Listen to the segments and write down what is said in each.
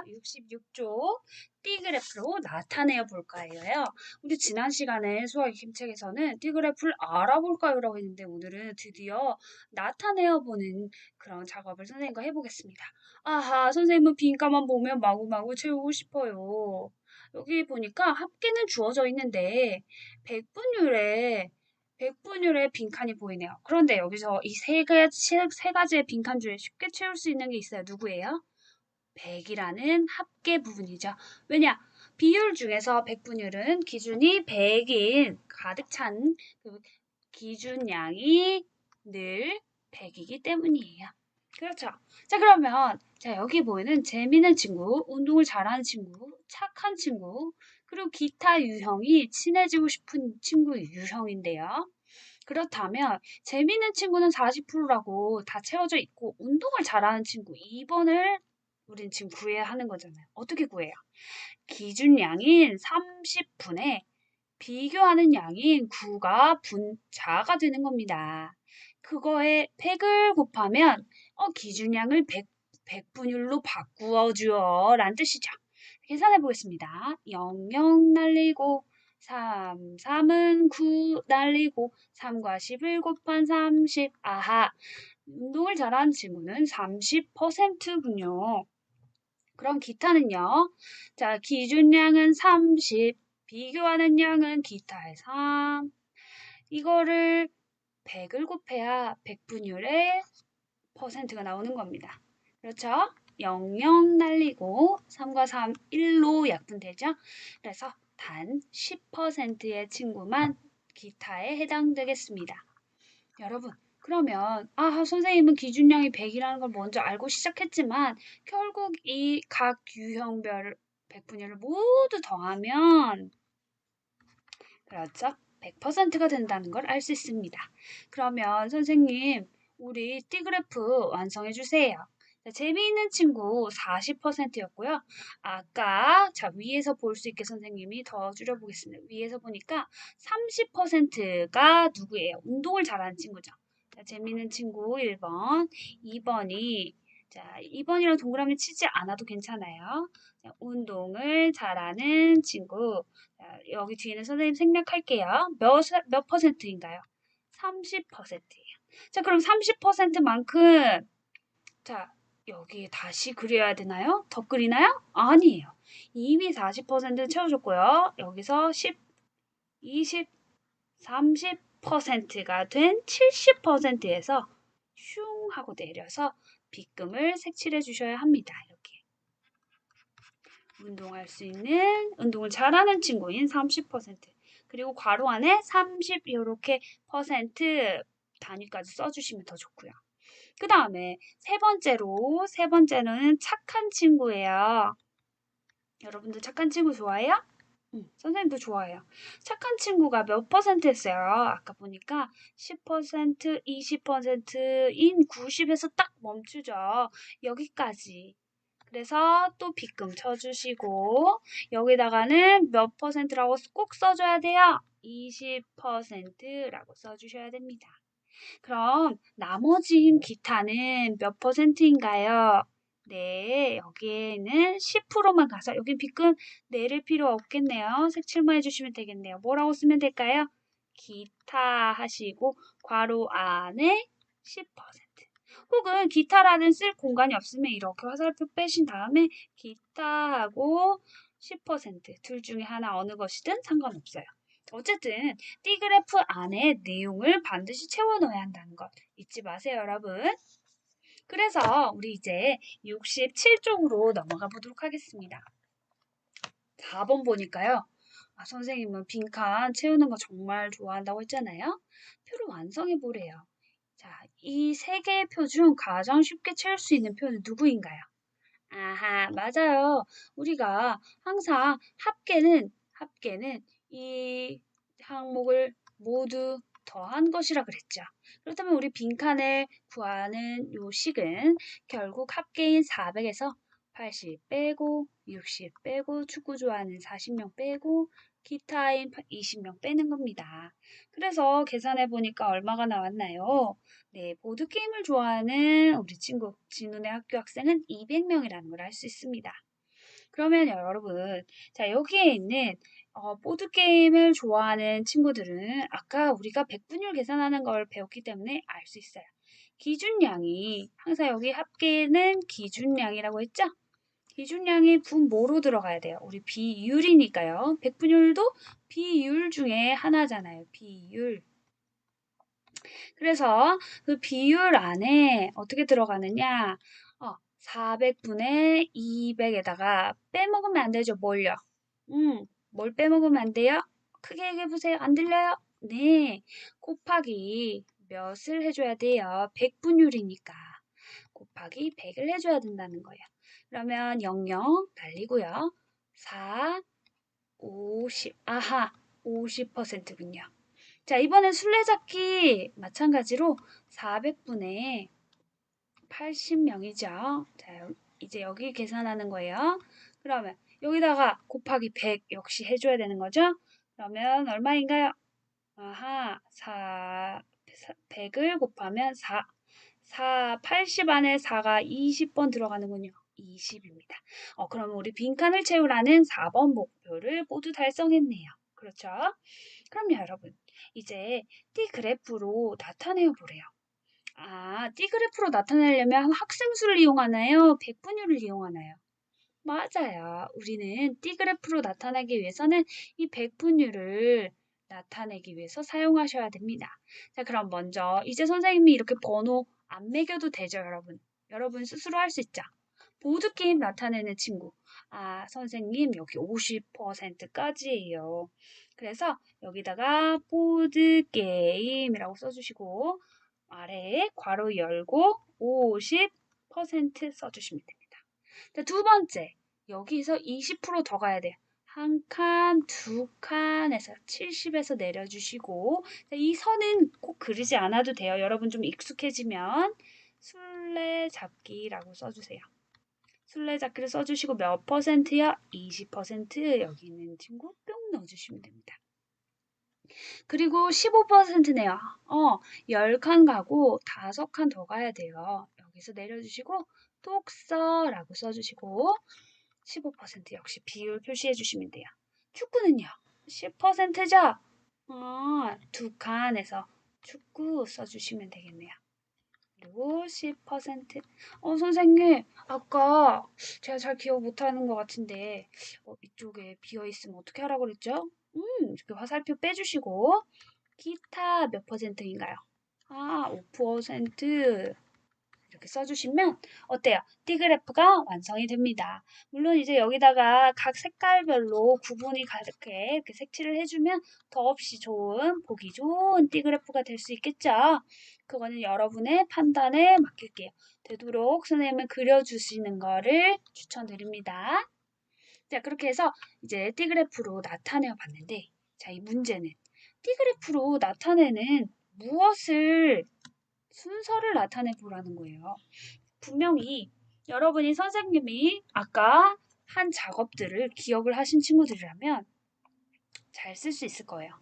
66쪽 D그래프로 나타내어 볼까요? 우리 지난 시간에 수학 익힘책에서는 D그래프를 알아볼까요? 라고 했는데 오늘은 드디어 나타내어 보는 그런 작업을 선생님과 해보겠습니다. 아하, 선생님은 빈칸만 보면 마구마구 채우고 싶어요. 여기 보니까 합계는 주어져 있는데 백분율에 빈칸이 보이네요. 그런데 여기서 이 세 가지의 빈칸 중에 쉽게 채울 수 있는 게 있어요. 누구예요? 100이라는 합계 부분이죠. 왜냐? 비율 중에서 백분율은 기준이 100인 가득 찬 그 기준량이 늘 100이기 때문이에요. 그렇죠. 자, 그러면 자, 여기 보이는 재미있는 친구, 운동을 잘하는 친구, 착한 친구, 그리고 기타 유형이 친해지고 싶은 친구 유형인데요. 그렇다면 재미있는 친구는 40%라고 다 채워져 있고 운동을 잘하는 친구 2번을 우린 지금 구해야 하는 거잖아요. 어떻게 구해요? 기준량인 30분에 비교하는 양인 9가 분자가 되는 겁니다. 그거에 100을 곱하면 기준량을 100분율로 바꾸어주어 라는 뜻이죠. 계산해 보겠습니다. 0, 0 날리고 3, 3은 9 날리고 3과 10을 곱한 30. 아하, 운동을 잘하는 친구는 30%군요. 그럼 기타는요? 자, 기준량은 30, 비교하는 양은 기타의 3. 이거를 100을 곱해야 100분율의 퍼센트가 나오는 겁니다. 그렇죠? 0, 0 날리고 3과 3, 1로 약분되죠? 그래서 단 10%의 친구만 기타에 해당되겠습니다. 여러분, 그러면 선생님은 기준량이 100이라는 걸 먼저 알고 시작했지만 결국 이 각 유형별 100분율을 모두 더하면 그렇죠? 100%가 된다는 걸 알 수 있습니다. 그러면 선생님, 우리 D그래프 완성해 주세요. 자, 재미있는 친구 40%였고요. 아까 자 위에서 볼 수 있게 선생님이 더 줄여보겠습니다. 위에서 보니까 30%가 누구예요? 운동을 잘하는 친구죠. 자, 재미있는 친구 1번, 2번이 자, 2번이랑 동그라미 치지 않아도 괜찮아요. 자, 운동을 잘하는 친구. 자, 여기 뒤에는 선생님 생략할게요. 몇 퍼센트인가요? 30%예요. 자, 그럼 30%만큼 자, 여기 다시 그려야 되나요? 더 그리나요? 아니에요. 이미 40% 채워줬고요. 여기서 10, 20, 30%가 된 70%에서 슝 하고 내려서 빗금을 색칠해 주셔야 합니다. 이렇게. 운동할 수 있는, 운동을 잘하는 친구인 30%. 그리고 괄호 안에 30 이렇게 퍼센트 단위까지 써주시면 더 좋고요. 그 다음에 세 번째는 착한 친구예요. 여러분들 착한 친구 좋아해요? 선생님도 좋아해요. 착한 친구가 몇 퍼센트였어요? 아까 보니까 10%, 20%인 90에서 딱 멈추죠. 여기까지. 그래서 또 빗금 쳐주시고 여기다가는 몇 퍼센트라고 꼭 써줘야 돼요? 20%라고 써주셔야 됩니다. 그럼 나머지 기타는 몇 퍼센트인가요? 네, 여기에는 10%만 가서 여긴 빗금 내릴 필요 없겠네요. 색칠만 해주시면 되겠네요. 뭐라고 쓰면 될까요? 기타 하시고 괄호 안에 10%. 혹은 기타라는 쓸 공간이 없으면 이렇게 화살표 빼신 다음에 기타하고 10%둘 중에 하나 어느 것이든 상관없어요. 어쨌든 D그래프 안에 내용을 반드시 채워 넣어야 한다는 것 잊지 마세요, 여러분. 그래서 우리 이제 67쪽으로 넘어가 보도록 하겠습니다. 4번 보니까요. 선생님은 빈칸 채우는 거 정말 좋아한다고 했잖아요. 표를 완성해 보래요. 자, 이 세 개의 표 중 가장 쉽게 채울 수 있는 표는 누구인가요? 아하, 맞아요. 우리가 항상 합계는 이 항목을 모두 더한 것이라 그랬죠. 그렇다면 우리 빈칸을 구하는 요 식은 결국 합계인 400에서 80 빼고 60 빼고 축구 좋아하는 40명 빼고 기타인 20명 빼는 겁니다. 그래서 계산해 보니까 얼마가 나왔나요? 네, 보드게임을 좋아하는 우리 친구 진훈의 학교 학생은 200명이라는 걸 알 수 있습니다. 그러면 여러분, 자, 여기에 있는 보드게임을 좋아하는 친구들은 아까 우리가 백분율 계산하는 걸 배웠기 때문에 알 수 있어요. 기준량이 항상 여기 합계는 기준량이라고 했죠? 기준량이 분모로 들어가야 돼요. 우리 비율이니까요. 백분율도 비율 중에 하나잖아요. 비율. 그래서 그 비율 안에 어떻게 들어가느냐? 400분의 200에다가 빼먹으면 안 되죠. 뭘요? 뭘 빼먹으면 안 돼요? 크게 얘기해 보세요. 안 들려요? 네. 곱하기 몇을 해줘야 돼요? 100분율이니까. 곱하기 100을 해줘야 된다는 거예요. 그러면 00 날리고요. 4, 50, 아하, 50%군요. 자, 이번엔 술래잡기 마찬가지로 400분의 80명이죠. 자, 이제 여기 계산하는 거예요. 그러면 여기다가 곱하기 100 역시 해줘야 되는 거죠. 그러면 얼마인가요? 아하, 100을 곱하면 80 안에 4가 20번 들어가는군요. 20입니다. 그러면 우리 빈칸을 채우라는 4번 목표를 모두 달성했네요. 그렇죠? 그럼 여러분, 이제 띠 그래프로 나타내어 보래요. 띠 그래프로 나타내려면 학생수를 이용하나요? 백분율을 이용하나요? 맞아요. 우리는 띠 그래프로 나타내기 위해서는 이 백분율을 나타내기 위해서 사용하셔야 됩니다. 자, 그럼 먼저 이제 선생님이 이렇게 번호 안 매겨도 되죠, 여러분? 여러분 스스로 할 수 있죠? 보드게임 나타내는 친구. 선생님 여기 50%까지예요. 그래서 여기다가 보드게임이라고 써주시고 아래에 괄호 열고 50% 써주시면 됩니다. 자, 두 번째, 여기서 20%더 가야 돼요. 한 칸, 두 칸에서 70에서 내려주시고 자, 이 선은 꼭 그리지 않아도 돼요. 여러분 좀 익숙해지면 술래잡기라고 써주세요. 술래잡기를 써주시고 몇 퍼센트요? 20% 여기 있는 친구 뿅 넣어주시면 됩니다. 그리고 15%네요. 10칸 가고 5칸 더 가야 돼요. 여기서 내려주시고 독서라고 써주시고 15% 역시 비율 표시해 주시면 돼요. 축구는요. 10%죠? 두 칸에서 축구 써주시면 되겠네요. 그리고 10%. 선생님, 아까 제가 잘 기억 못하는 것 같은데, 이쪽에 비어 있으면 어떻게 하라고 그랬죠? 이렇게 화살표 빼주시고, 기타 몇 퍼센트인가요? 5%. 이렇게 써주시면 어때요? 띠그래프가 완성이 됩니다. 물론 이제 여기다가 각 색깔별로 구분이 가득해 이렇게 색칠을 해주면 더없이 좋은, 보기 좋은 띠그래프가 될 수 있겠죠? 그거는 여러분의 판단에 맡길게요. 되도록 선생님을 그려주시는 거를 추천드립니다. 자, 그렇게 해서 이제 띠그래프로 나타내어 봤는데, 자, 이 문제는 띠그래프로 나타내는 무엇을 순서를 나타내 보라는 거예요. 분명히 여러분이 선생님이 아까 한 작업들을 기억을 하신 친구들이라면 잘 쓸 수 있을 거예요.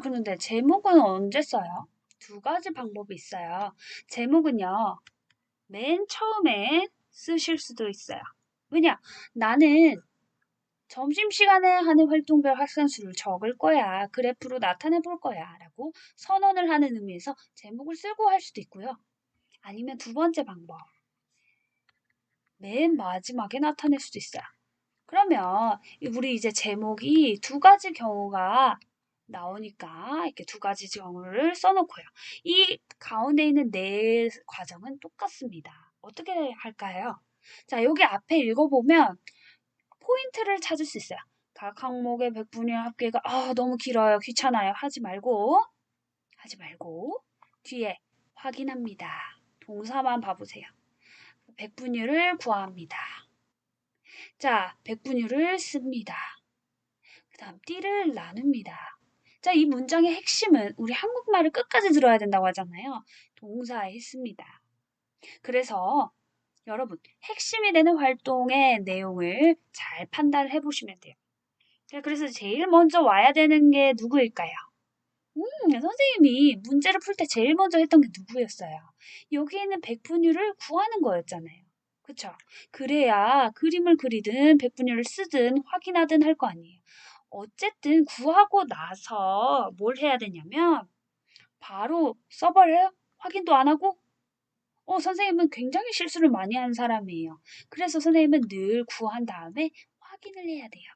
그런데 제목은 언제 써요? 두 가지 방법이 있어요. 제목은요, 맨 처음에 쓰실 수도 있어요. 왜냐? 나는 점심시간에 하는 활동별 학생수를 적을 거야. 그래프로 나타내 볼 거야. 라고 선언을 하는 의미에서 제목을 쓰고 할 수도 있고요. 아니면 두 번째 방법. 맨 마지막에 나타낼 수도 있어요. 그러면 우리 이제 제목이 두 가지 경우가 나오니까 이렇게 두 가지 경우를 써놓고요. 이 가운데 있는 네 과정은 똑같습니다. 어떻게 할까요? 자, 여기 앞에 읽어보면 포인트를 찾을 수 있어요. 각 항목의 백분위 합계가 너무 길어요. 귀찮아요. 하지 말고 뒤에 확인합니다. 동사만 봐보세요. 백분율을 구합니다. 자, 백분율을 씁니다. 그 다음 띠를 나눕니다. 자, 이 문장의 핵심은 우리 한국말을 끝까지 들어야 된다고 하잖아요. 동사에 있습니다. 그래서 여러분 핵심이 되는 활동의 내용을 잘 판단해 보시면 돼요. 자, 그래서 제일 먼저 와야 되는 게 누구일까요? 선생님이 문제를 풀 때 제일 먼저 했던 게 누구였어요? 여기 있는 백분율을 구하는 거였잖아요. 그쵸? 그래야 그림을 그리든 백분율을 쓰든 확인하든 할 거 아니에요. 어쨌든 구하고 나서 뭘 해야 되냐면 바로 써버려요? 확인도 안 하고? 선생님은 굉장히 실수를 많이 하는 사람이에요. 그래서 선생님은 늘 구한 다음에 확인을 해야 돼요.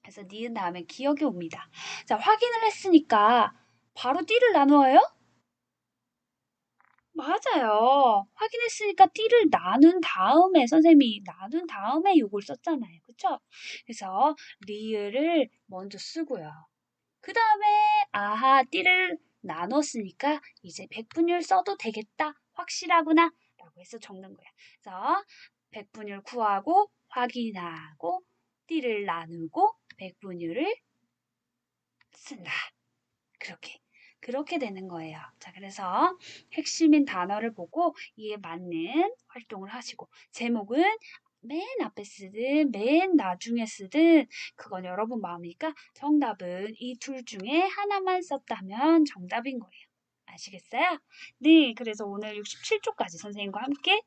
그래서 니은 다음에 기억이 옵니다. 자, 확인을 했으니까 바로 띠를 나누어요? 맞아요. 확인했으니까 띠를 나눈 다음에 선생님이 나눈 다음에 요걸 썼잖아요. 그쵸? 그래서 리을을 먼저 쓰고요. 그 다음에 아하 띠를 나눴으니까 이제 백분율 써도 되겠다. 확실하구나. 라고 해서 적는 거야. 그래서 백분율 구하고 확인하고 띠를 나누고 백분율을 쓴다. 그렇게 되는 거예요. 자, 그래서 핵심인 단어를 보고 이에 맞는 활동을 하시고 제목은 맨 앞에 쓰든 맨 나중에 쓰든 그건 여러분 마음이니까 정답은 이 둘 중에 하나만 썼다면 정답인 거예요. 아시겠어요? 네, 그래서 오늘 67쪽까지 선생님과 함께